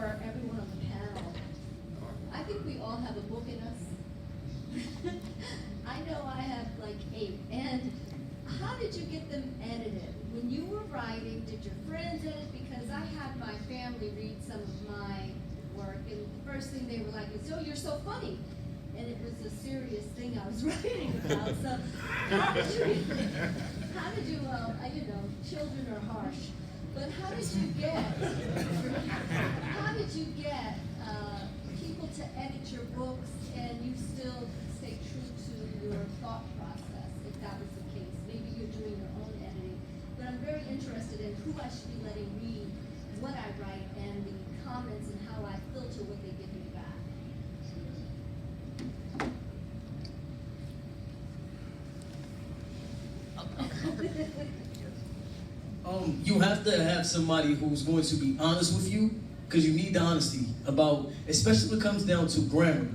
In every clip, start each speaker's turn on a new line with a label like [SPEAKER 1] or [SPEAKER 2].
[SPEAKER 1] for everyone on the panel. I think we all have a book in us. I know I have like 8. And how did you get them edited? When you were writing, did your friends edit? Because I had my family read some of my work, and the first thing they were like is, "Oh, you're so funny." And it was a serious thing I was writing about. So how did you, children are harsh, but how did you get people to edit your books and you still stay true to your thought process, if that was the case? Maybe you're doing your own editing, but I'm very interested in who I should be letting read what I write and the comments and how I filter what they give me back.
[SPEAKER 2] You have to have somebody who's going to be honest with you, because you need the honesty about, especially when it comes down to grammar.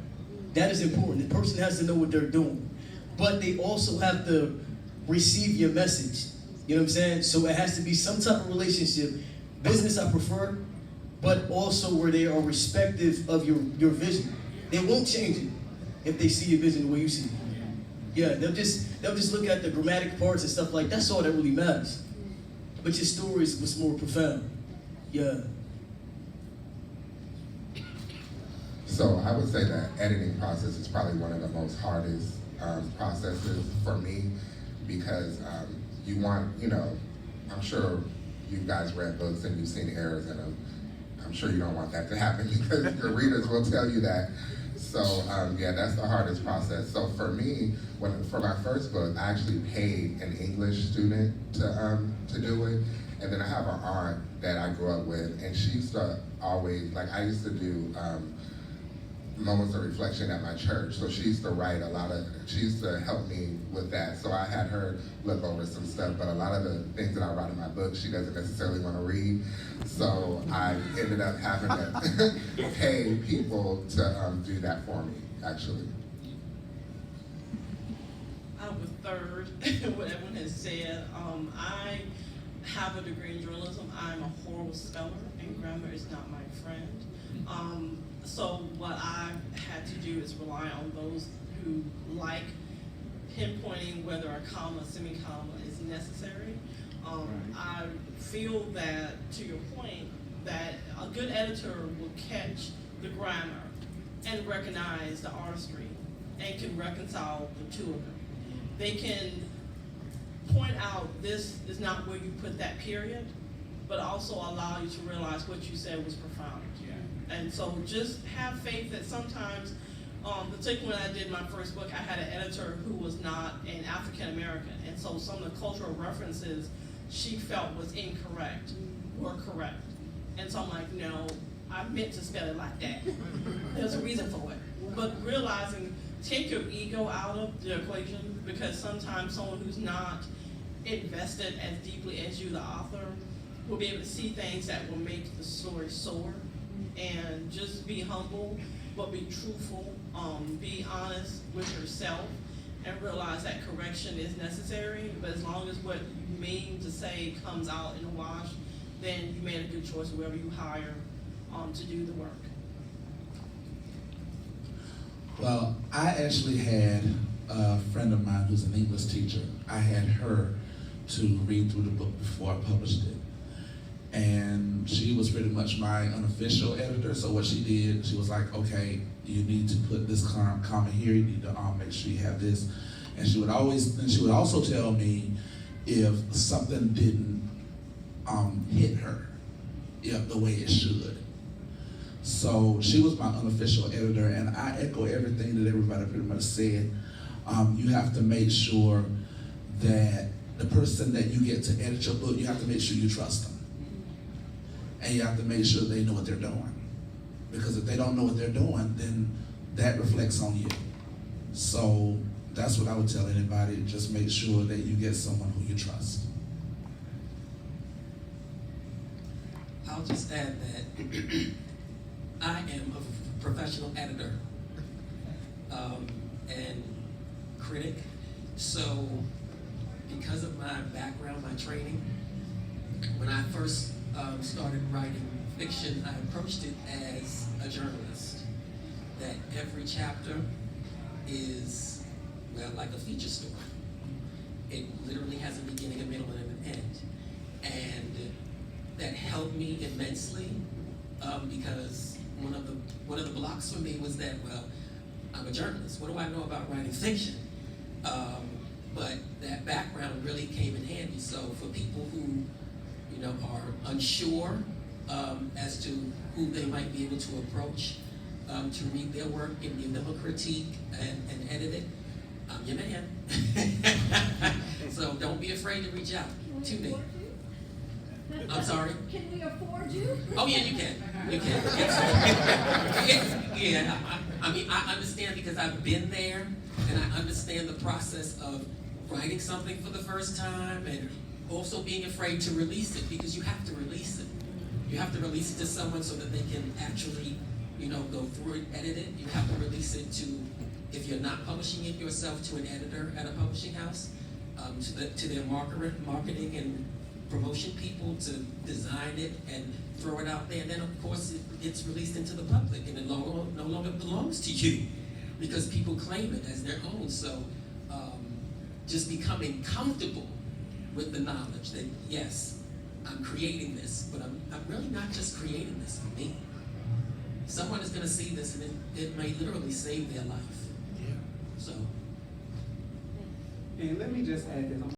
[SPEAKER 2] That is important. The person has to know what they're doing, but they also have to receive your message. You know what I'm saying? So it has to be some type of relationship. Business I prefer, but also where they are respective of your vision. They won't change it if they see your vision the way you see it. Yeah, they'll just look at the grammatic parts and stuff like that. That's all that really matters. But your story is what's more profound. Yeah.
[SPEAKER 3] So I would say that editing process is probably one of the most hardest processes for me, because you want, I'm sure you guys read books and you've seen errors in them. I'm sure you don't want that to happen because your readers will tell you that. So yeah, that's the hardest process. So for me, for my first book, I actually paid an English student to do it. And then I have an aunt that I grew up with, and she used to always, I used to do moments of reflection at my church. So she used to write she used to help me with that. So I had her look over some stuff, but a lot of the things that I write in my book, she doesn't necessarily want to read. So I ended up having to pay people to do that for me, actually.
[SPEAKER 4] I was third, what everyone has said. I have a degree in journalism. I'm a horrible speller, and grammar is not my friend. So what I've had to do is rely on those who like pinpointing whether a comma, semi-comma is necessary. I feel that, to your point, that a good editor will catch the grammar and recognize the artistry and can reconcile the two of them. They can point out this is not where you put that period, but also allow you to realize what you said was profound. And so just have faith that sometimes, particularly when I did my first book, I had an editor who was not an African American, and so some of the cultural references she felt was incorrect were correct. And so I'm like, no, I meant to spell it like that. There's a reason for it. But realizing, take your ego out of the equation, because sometimes someone who's not invested as deeply as you, the author, will be able to see things that will make the story soar. And just be humble, but be truthful, be honest with yourself, and realize that correction is necessary. But as long as what you mean to say comes out in the wash, then you made a good choice whoever you hire to do the work.
[SPEAKER 5] Well, I actually had a friend of mine who's an English teacher. I had her to read through the book before I published it. And she was pretty much my unofficial editor. So what she did, she was like, okay, you need to put this comma here, you need to make sure you have this. And she would also tell me if something didn't hit her the way it should. So she was my unofficial editor, and I echo everything that everybody pretty much said. You have to make sure that the person that you get to edit your book, you have to make sure you trust them. And you have to make sure they know what they're doing. Because if they don't know what they're doing, then that reflects on you. So that's what I would tell anybody. Just make sure that you get someone who you trust.
[SPEAKER 6] I'll just add that I am a professional editor and critic. So because of my background, my training, when I first started writing fiction, I approached it as a journalist. That every chapter is, well, like a feature story. It literally has a beginning, a middle, and an end. And that helped me immensely because one of the blocks for me was that, well, I'm a journalist. What do I know about writing fiction? But that background really came in handy. So for people who, are unsure as to who they might be able to approach to read their work and give them a critique and edit it, I'm your man. So don't be afraid to reach out to me. I'm sorry?
[SPEAKER 1] Can we afford you?
[SPEAKER 6] Oh yeah, you can. You can. Yeah, I mean, I understand because I've been there, and I understand the process of writing something for the first time, and also being afraid to release it because you have to release it. You have to release it to someone so that they can actually, go through it, edit it. You have to release it to, if you're not publishing it yourself, to an editor at a publishing house, to their marketing and promotion people to design it and throw it out there. And then, of course, it's released into the public, and it no longer belongs to you because people claim it as their own. So just becoming comfortable with the knowledge that, yes, I'm creating this, but I'm really not just creating this for me. Someone is going to see this, and it may literally save their life.
[SPEAKER 5] Yeah.
[SPEAKER 6] So.
[SPEAKER 7] And let me just add this.